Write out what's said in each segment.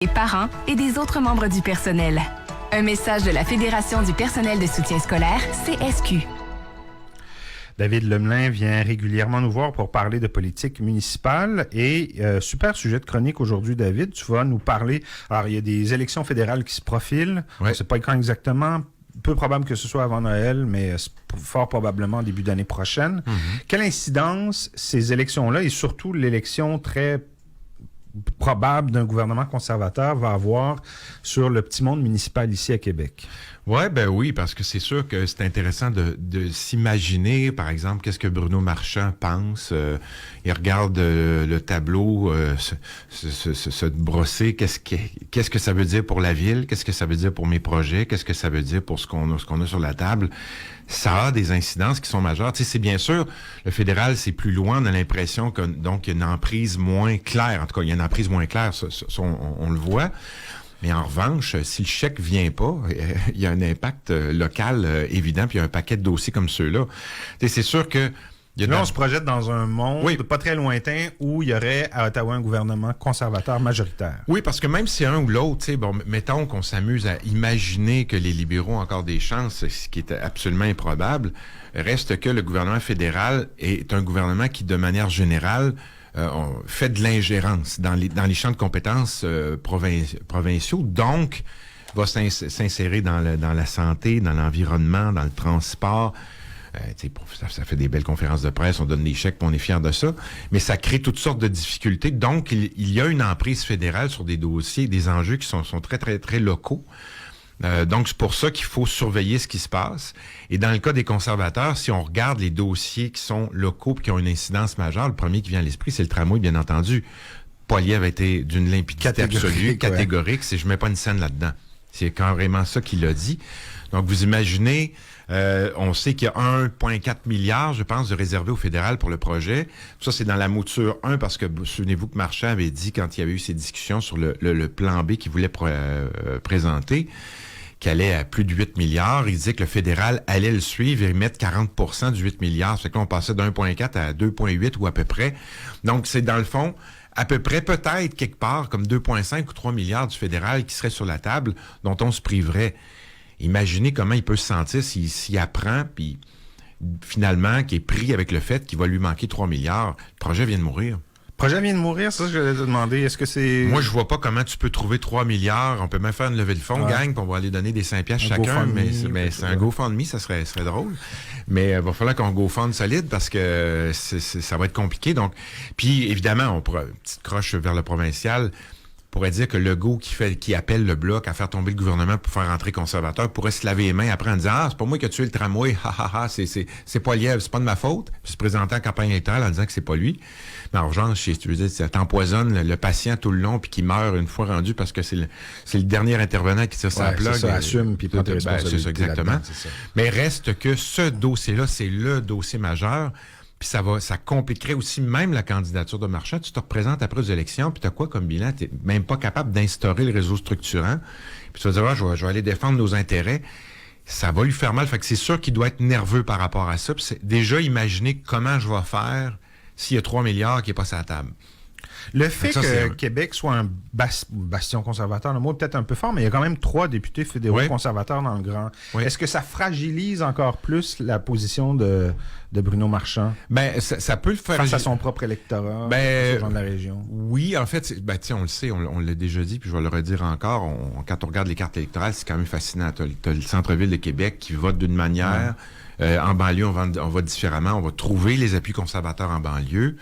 des parents et des autres membres du personnel. Un message de la Fédération du personnel de soutien scolaire, CSQ. David Lemelin vient régulièrement nous voir pour parler de politique municipale et super sujet de chronique aujourd'hui, David. Tu vas nous parler... Alors, il y a des élections fédérales qui se profilent. Ouais. On ne sait pas quand exactement. Peu probable que ce soit avant Noël, mais fort probablement en début d'année prochaine. Quelle incidence ces élections-là et surtout l'élection très probable d'un gouvernement conservateur va avoir sur le petit monde municipal ici à Québec? Ouais, ben oui, parce que c'est sûr que c'est intéressant de s'imaginer, par exemple, qu'est-ce que Bruno Marchand pense. Il regarde le tableau se brosser. Qu'est-ce que ça veut dire pour la ville? Qu'est-ce que ça veut dire pour mes projets? Qu'est-ce que ça veut dire pour ce qu'on a sur la table? Ça a des incidences qui sont majeures. Tu sais, c'est bien sûr, le fédéral, c'est plus loin. On a l'impression que donc il y a une emprise moins claire. En tout cas, il y a une emprise moins claire, ça, on le voit. Mais en revanche, si le chèque vient pas, il y a un impact local évident, puis il y a un paquet de dossiers comme ceux-là. Tu sais, c'est sûr que... Là, on se projette dans un monde pas très lointain où il y aurait à Ottawa un gouvernement conservateur majoritaire. Oui, parce que même si un ou l'autre, tu sais, bon, mettons qu'on s'amuse à imaginer que les libéraux ont encore des chances, ce qui est absolument improbable, reste que le gouvernement fédéral est un gouvernement qui, de manière générale, fait de l'ingérence dans les champs de compétences provinciaux, donc va s'insérer dans la santé, dans l'environnement, dans le transport. Ça fait des belles conférences de presse, on donne des chèques, on est fiers de ça, mais ça crée toutes sortes de difficultés. Donc, il y a une emprise fédérale sur des dossiers, des enjeux qui sont très, très, très locaux. Donc, c'est pour ça qu'il faut surveiller ce qui se passe. Et dans le cas des conservateurs, si on regarde les dossiers qui sont locaux et qui ont une incidence majeure, le premier qui vient à l'esprit, c'est le tramway, bien entendu. Poilievre a été d'une limpidité absolue, catégorique. Je mets pas une scène là-dedans. C'est carrément ça qu'il a dit. Donc, vous imaginez... on sait qu'il y a 1,4 milliard, je pense, de réservé au fédéral pour le projet. Ça, c'est dans la mouture 1, parce que souvenez-vous que Marchand avait dit, quand il y avait eu ces discussions sur le plan B qu'il voulait présenter, qu'il allait à plus de 8 milliards. Il disait que le fédéral allait le suivre et mettre 40% du 8 milliards. C'est que là, on passait de 1,4 à 2,8 ou à peu près. Donc, c'est dans le fond... à peu près, peut-être quelque part, comme 2,5 ou 3 milliards du fédéral qui serait sur la table, dont on se priverait. Imaginez comment il peut se sentir s'il apprend, puis finalement, qu'il est pris avec le fait qu'il va lui manquer 3 milliards. Le projet vient de mourir. Le projet vient de mourir, c'est ça que je voulais te demander. Est-ce que c'est... Moi, je vois pas comment tu peux trouver 3 milliards. On peut même faire une levée de fonds, gang, puis on va aller donner des 5 piastres chacun. Mais c'est un GoFundMe, ça serait drôle. Mais il va falloir qu'on GoFund solide parce que ça va être compliqué. Donc, puis évidemment, on pourra, une petite croche vers le provincial, pourrait dire que Legault qui appelle le Bloc à faire tomber le gouvernement pour faire rentrer conservateur pourrait se laver les mains après en disant « Ah, c'est pas moi qui ai tué le tramway, c'est Poilievre, c'est pas de ma faute », puis se présenter en campagne électorale en disant que c'est pas lui. Mais en revanche, tu veux dire, ça t'empoisonne le patient tout le long puis qui meurt une fois rendu parce que c'est le dernier intervenant qui tire sa plug. C'est ça, assume puis prend tes responsabilités. C'est ça, exactement. C'est ça. Mais reste que ce dossier-là, c'est le dossier majeur. Puis ça compliquerait aussi même la candidature de Marchand. Tu te représentes après aux élections, puis tu as quoi comme bilan? Tu n'es même pas capable d'instaurer le réseau structurant. Puis tu vas dire, je vais aller défendre nos intérêts. Ça va lui faire mal. Fait que c'est sûr qu'il doit être nerveux par rapport à ça. Puis c'est déjà imaginer comment je vais faire s'il y a 3 milliards qui n'est pas sur la table. Le fait que Québec soit un bastion conservateur, le mot est peut-être un peu fort, mais il y a quand même 3 députés fédéraux conservateurs dans le Grand. Oui. Est-ce que ça fragilise encore plus la position de Bruno Marchand? Ben, ça peut le faire. Face à son propre électorat, aux gens de la région. Oui, en fait, on le sait, on l'a déjà dit, puis je vais le redire encore. Quand on regarde les cartes électorales, c'est quand même fascinant. T'as le centre-ville de Québec qui vote d'une manière. En banlieue, on vote différemment. On va trouver les appuis conservateurs en banlieue.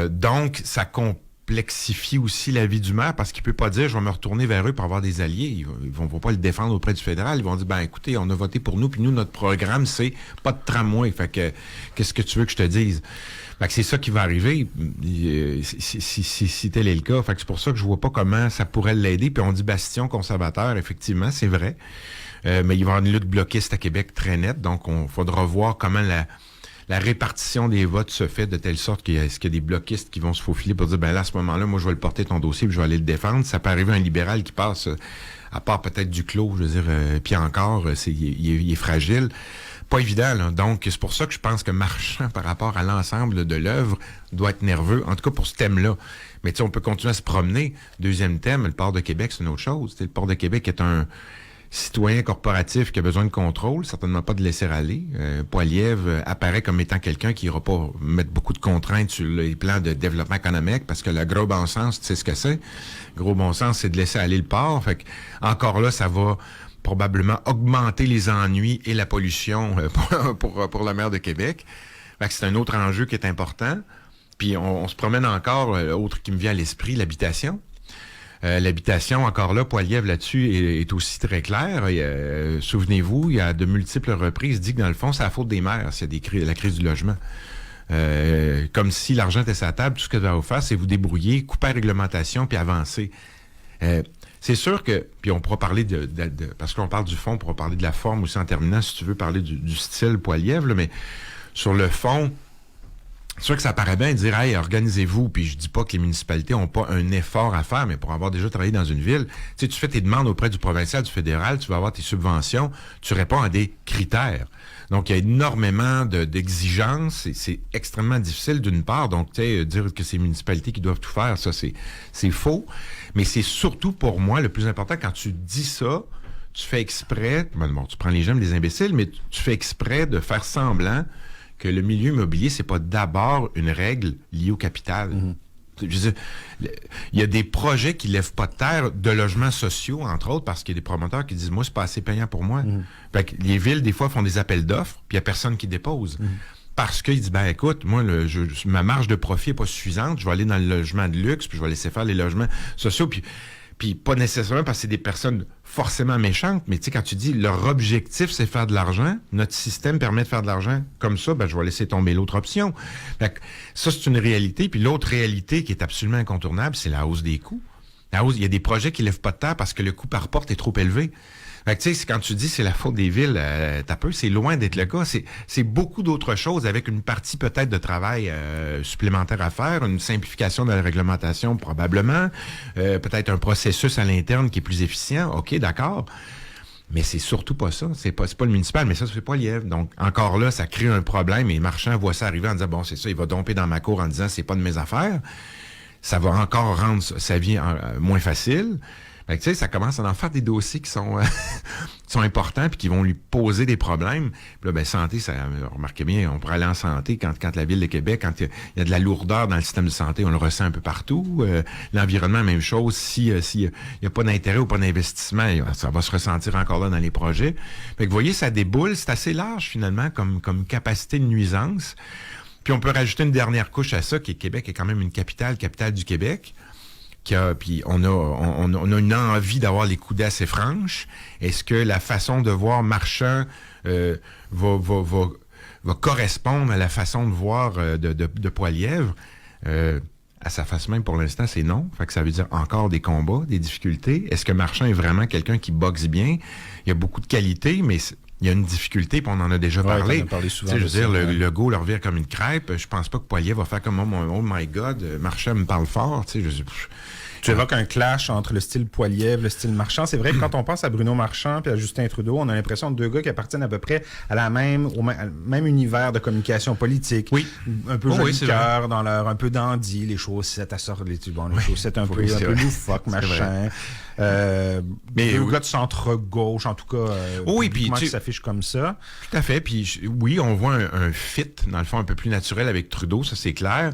Donc, ça complexifie aussi la vie du maire parce qu'il peut pas dire « je vais me retourner vers eux pour avoir des alliés ». Ils vont pas le défendre auprès du fédéral. Ils vont dire « écoutez, on a voté pour nous, puis nous, notre programme, c'est pas de tramway. Fait que, qu'est-ce que tu veux que je te dise? » Fait que c'est ça qui va arriver si tel est le cas. Fait que c'est pour ça que je vois pas comment ça pourrait l'aider. Puis on dit bastion conservateur, effectivement, c'est vrai. Mais il va y avoir une lutte bloquiste à Québec très nette. Donc, on faudra voir comment la répartition des votes se fait de telle sorte qu'il y a des bloquistes qui vont se faufiler pour dire, là, à ce moment-là, moi, je vais le porter ton dossier puis je vais aller le défendre. Ça peut arriver à un libéral qui passe, à part peut-être Duclos, je veux dire, puis encore, il est fragile. pas évident, là. Donc, c'est pour ça que je pense que Marchand, par rapport à l'ensemble de l'œuvre, doit être nerveux, en tout cas pour ce thème-là. Mais tu sais, on peut continuer à se promener. Deuxième thème, le port de Québec, c'est une autre chose. T'sais, le port de Québec est un citoyen corporatif qui a besoin de contrôle, certainement pas de laisser aller. Poilievre apparaît comme étant quelqu'un qui n'ira pas mettre beaucoup de contraintes sur les plans de développement économique, parce que le gros bon sens, tu sais ce que c'est. Le gros bon sens, c'est de laisser aller le port. Fait que, encore là, ça va probablement augmenter les ennuis et la pollution pour la mer de Québec. Fait que c'est un autre enjeu qui est important. Puis on se promène encore, autre qui me vient à l'esprit, l'habitation. L'habitation, encore là, Poilievre là-dessus est aussi très clair. Souvenez-vous, il y a de multiples reprises dit que dans le fond, c'est la faute des maires, s'il y a la crise du logement. Comme si l'argent était sur la table, tout ce que vous avez à faire, c'est vous débrouiller, couper la réglementation, puis avancer. C'est sûr que, puis on pourra parler parce qu'on parle du fond, on pourra parler de la forme aussi en terminant, si tu veux parler du style Poilievre, là, mais sur le fond, c'est sûr que ça paraît bien de dire, hey, organisez-vous, puis je dis pas que les municipalités ont pas un effort à faire, mais pour avoir déjà travaillé dans une ville, tu sais, tu fais tes demandes auprès du provincial, du fédéral, tu vas avoir tes subventions, tu réponds à des critères. Donc, il y a énormément d'exigences, c'est extrêmement difficile d'une part, donc, tu sais, dire que c'est les municipalités qui doivent tout faire, ça, c'est faux, mais c'est surtout pour moi le plus important, quand tu dis ça, tu fais exprès, bon, tu prends les gemmes des imbéciles, mais tu fais exprès de faire semblant que le milieu immobilier, c'est pas d'abord une règle liée au capital. Mm-hmm. Je veux dire, il y a des projets qui lèvent pas de terre, de logements sociaux, entre autres, parce qu'il y a des promoteurs qui disent, moi, c'est pas assez payant pour moi. Mm-hmm. Fait que les villes, des fois, font des appels d'offres, puis il y a personne qui dépose. Mm-hmm. Parce qu'ils disent, ben écoute, moi, ma marge de profit est pas suffisante, je vais aller dans le logement de luxe, puis je vais laisser faire les logements sociaux, puis pas nécessairement parce que c'est des personnes forcément méchantes, mais tu sais, quand tu dis leur objectif, c'est faire de l'argent, notre système permet de faire de l'argent comme ça, ben je vais laisser tomber l'autre option. Fait que ça, c'est une réalité. Puis l'autre réalité qui est absolument incontournable, c'est la hausse des coûts. Il y a des projets qui lèvent pas de terre parce que le coût par porte est trop élevé. Fait que, tu sais, quand tu dis c'est la faute des villes, c'est loin d'être le cas. C'est beaucoup d'autres choses avec une partie peut-être de travail supplémentaire à faire, une simplification de la réglementation probablement, peut-être un processus à l'interne qui est plus efficient. OK, d'accord. Mais c'est surtout pas ça. C'est pas le municipal, mais ça, c'est pas Poilievre. Donc, encore là, ça crée un problème et les marchands voient ça arriver en disant, bon, c'est ça, il va domper dans ma cour en disant, c'est pas de mes affaires. Ça va encore rendre sa vie moins facile. Fait que, tu sais, ça commence à en faire des dossiers qui sont importants puis qui vont lui poser des problèmes. Puis là, ben, santé, ça, remarquez bien, on pourrait aller en santé quand la Ville de Québec, quand il y a de la lourdeur dans le système de santé, on le ressent un peu partout. L'environnement, même chose. S'il y a pas d'intérêt ou pas d'investissement, ça va se ressentir encore là dans les projets. Fait que, vous voyez, ça déboule. C'est assez large, finalement, comme capacité de nuisance. Puis on peut rajouter une dernière couche à ça, qui est Québec est quand même une capitale du Québec. Puis on a une envie d'avoir les coudées assez franches. Est-ce que la façon de voir Marchand va correspondre à la façon de voir de Poilievre? À sa face même, pour l'instant, c'est non. Fait que ça veut dire encore des combats, des difficultés. Est-ce que Marchand est vraiment quelqu'un qui boxe bien? Il y a beaucoup de qualités, mais il y a une difficulté, puis on en a déjà parlé. Souvent. Je veux dire, le go leur vire comme une crêpe. Je pense pas que Poilievre va faire comme oh my God, Marchand me parle fort. Tu évoques un clash entre le style Poilievre, le style Marchand. C'est vrai que quand on pense à Bruno Marchand et à Justin Trudeau, on a l'impression de deux gars qui appartiennent à peu près au même univers de communication politique. Oui. Un peu joli cœur, dans leur un peu dandy, les chaussettes les chaussettes un peu loufoques, machin. Mais deux gars de centre-gauche, en tout cas, qui s'affichent comme ça. Tout à fait. Puis oui, on voit un fit, dans le fond, un peu plus naturel avec Trudeau, ça c'est clair.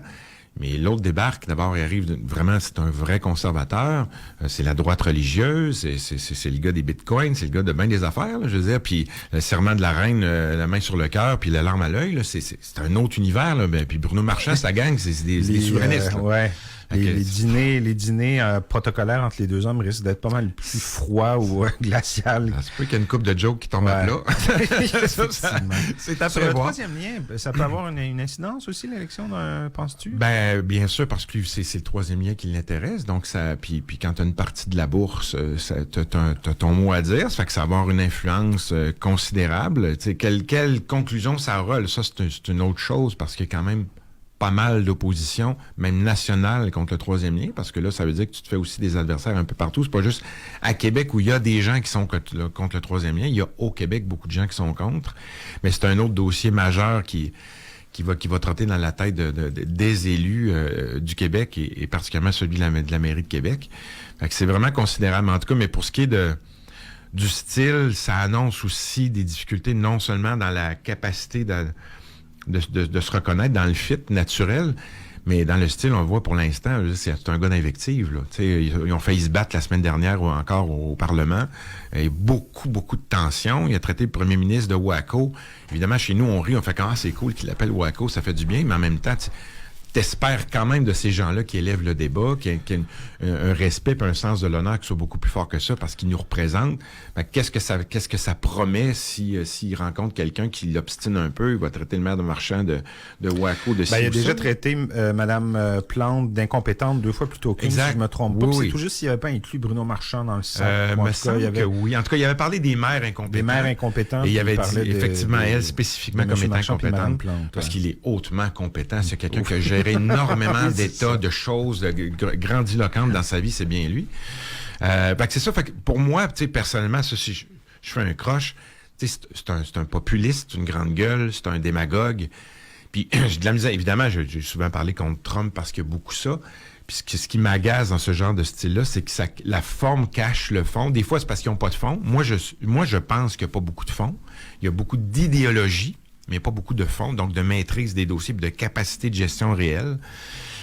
Mais l'autre débarque, d'abord, il arrive vraiment, c'est un vrai conservateur. C'est la droite religieuse, c'est le gars des bitcoins, c'est le gars de bien des affaires, là, je veux dire. Puis le serment de la reine, la main sur le cœur, puis la larme à l'œil, là, c'est un autre univers. Là. Puis Bruno Marchand, sa gang, c'est des souverainistes. Ouais. Les dîners protocolaires entre les deux hommes risquent d'être pas mal plus froids ou glacial. Ça se peut qu'il y ait une couple de jokes qui tombent à plat. C'est à prévoir. Le troisième lien, ça peut avoir une incidence aussi, l'élection, penses-tu? Ben, bien sûr, parce que c'est le troisième lien qui l'intéresse. Donc, ça, puis quand tu as une partie de la bourse, t'as ton mot à dire. Ça fait que ça va avoir une influence considérable. Tu sais, quelle conclusion ça aura? Ça, c'est une autre chose, parce qu'il y a quand même pas mal d'opposition, même nationale, contre le troisième lien, parce que là, ça veut dire que tu te fais aussi des adversaires un peu partout. C'est pas juste à Québec où il y a des gens qui sont contre le troisième lien. Il y a au Québec beaucoup de gens qui sont contre. Mais c'est un autre dossier majeur qui va trotter dans la tête des élus du Québec et particulièrement celui de la mairie de Québec. Fait que c'est vraiment considérable. En tout cas, mais pour ce qui est du style, ça annonce aussi des difficultés non seulement dans la capacité de se reconnaître dans le fit naturel, mais dans le style, on le voit pour l'instant, c'est un gars d'invective. Ils ont failli se battre la semaine dernière ou encore au Parlement. Il y a beaucoup de tensions. Il a traité le premier ministre de wacko. Évidemment, chez nous, on rit, on fait « Ah, c'est cool qu'il l'appelle wacko, ça fait du bien », mais en même temps, t'espères quand même de ces gens-là qui élèvent le débat, qui aient un respect et un sens de l'honneur qui soit beaucoup plus fort que ça parce qu'ils nous représentent. Qu'est-ce que ça promet s'il rencontre quelqu'un qui l'obstine un peu, il va traiter le maire de Marchand de wacko, de ci il a ou déjà ça. traité Mme Plante d'incompétente 2 fois plus tôt qu'une, si je me trompe pas. C'est tout juste s'il n'avait pas inclus Bruno Marchand dans le sac. Me semble que oui. En tout cas, il avait parlé des maires incompétents. Des maires incompétents. Et il avait dit effectivement elle spécifiquement comme étant compétente. Parce qu'il est hautement compétent. C'est quelqu'un qui a géré énormément d'états, de choses grandiloquentes dans sa vie, c'est bien lui. Fait que c'est ça. Fait que pour moi, personnellement, ça, si je fais un croche, c'est un populiste, c'est une grande gueule, c'est un démagogue. Puis j'ai de la misère. Évidemment, j'ai souvent parlé contre Trump parce qu'il y a beaucoup ça. Puis ce qui m'agace dans ce genre de style-là, c'est que la forme cache le fond. Des fois, c'est parce qu'ils n'ont pas de fond. Moi, je pense qu'il n'y a pas beaucoup de fond. Il y a beaucoup d'idéologie, mais pas beaucoup de fond, donc de maîtrise des dossiers, de capacité de gestion réelle.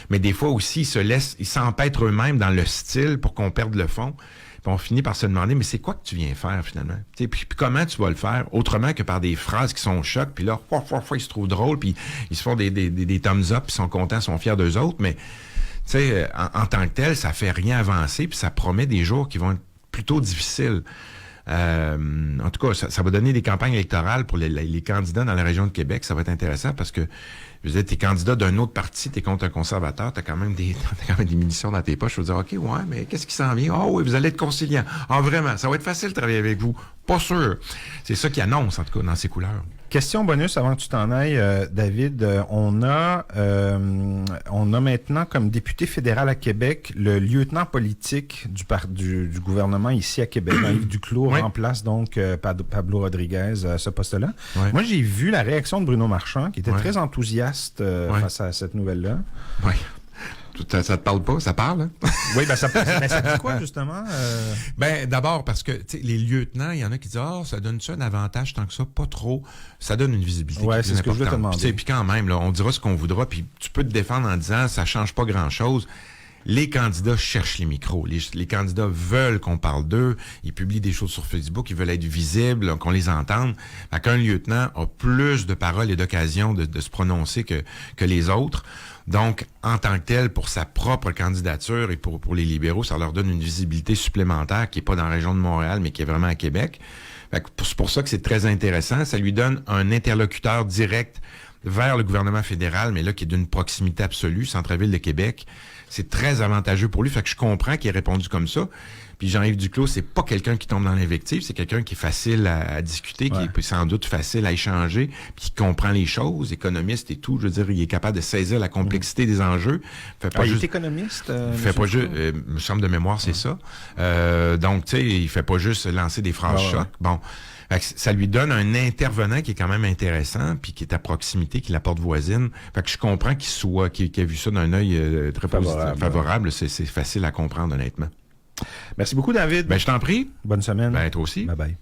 Mais des fois aussi, ils s'empêtrent eux-mêmes dans le style pour qu'on perde le fond. Puis on finit par se demander, mais c'est quoi que tu viens faire finalement? Puis comment tu vas le faire? Autrement que par des phrases qui sont chocs, puis là, ils se trouvent drôles, puis ils se font des thumbs up, puis ils sont contents, sont fiers d'eux autres, mais en tant que tel, ça fait rien avancer, puis ça promet des jours qui vont être plutôt difficiles. En tout cas, ça va donner des campagnes électorales pour les candidats dans la région de Québec. Ça va être intéressant parce que, je veux dire, t'es candidat d'un autre parti, t'es contre un conservateur, t'as quand même des munitions dans tes poches. Je veux dire, OK, ouais, mais qu'est-ce qui s'en vient? Oh oui, vous allez être conciliant. Ah, vraiment, ça va être facile de travailler avec vous. Pas sûr. C'est ça qui annonce, en tout cas, dans ces couleurs. Question bonus avant que tu t'en ailles, David. On a maintenant comme député fédéral à Québec le lieutenant politique du gouvernement ici à Québec. Yves Duclos remplace donc Pablo Rodriguez à ce poste-là. Ouais. Moi, j'ai vu la réaction de Bruno Marchand qui était très enthousiaste face à cette nouvelle-là. Oui. Ça te parle pas? Ça parle, hein? Oui, ça dit quoi, justement? D'abord, parce que les lieutenants, il y en a qui disent ça donne-tu un avantage tant que ça? Pas trop. Ça donne une visibilité. Oui, c'est ce que je voulais te demander. Puis quand même, là, on dira ce qu'on voudra, puis tu peux te défendre en disant ça change pas grand-chose. Les candidats cherchent les micros. Les candidats veulent qu'on parle d'eux. Ils publient des choses sur Facebook. Ils veulent être visibles, qu'on les entende. Fait qu'un lieutenant a plus de paroles et d'occasions de se prononcer que les autres. Donc, en tant que tel, pour sa propre candidature et pour les libéraux, ça leur donne une visibilité supplémentaire qui n'est pas dans la région de Montréal, mais qui est vraiment à Québec. Fait que c'est pour ça que c'est très intéressant. Ça lui donne un interlocuteur direct vers le gouvernement fédéral, mais là, qui est d'une proximité absolue, Centre-Ville de Québec. C'est très avantageux pour lui. Fait que je comprends qu'il ait répondu comme ça. Puis Jean-Yves Duclos, c'est pas quelqu'un qui tombe dans l'invective, c'est quelqu'un qui est facile à discuter, qui est sans doute facile à échanger, puis qui comprend les choses, économiste et tout. Je veux dire, il est capable de saisir la complexité des enjeux. Il est économiste? Fait pas juste, me semble de mémoire, c'est ça. Donc, tu sais, il fait pas juste lancer des phrases chocs. Bon. Ça lui donne un intervenant qui est quand même intéressant, puis qui est à proximité, qui est la porte voisine. Fait que je comprends qu'il a vu ça d'un œil très favorable. C'est facile à comprendre, honnêtement. Merci beaucoup, David. Je t'en prie. Bonne semaine. Toi aussi. Bye bye.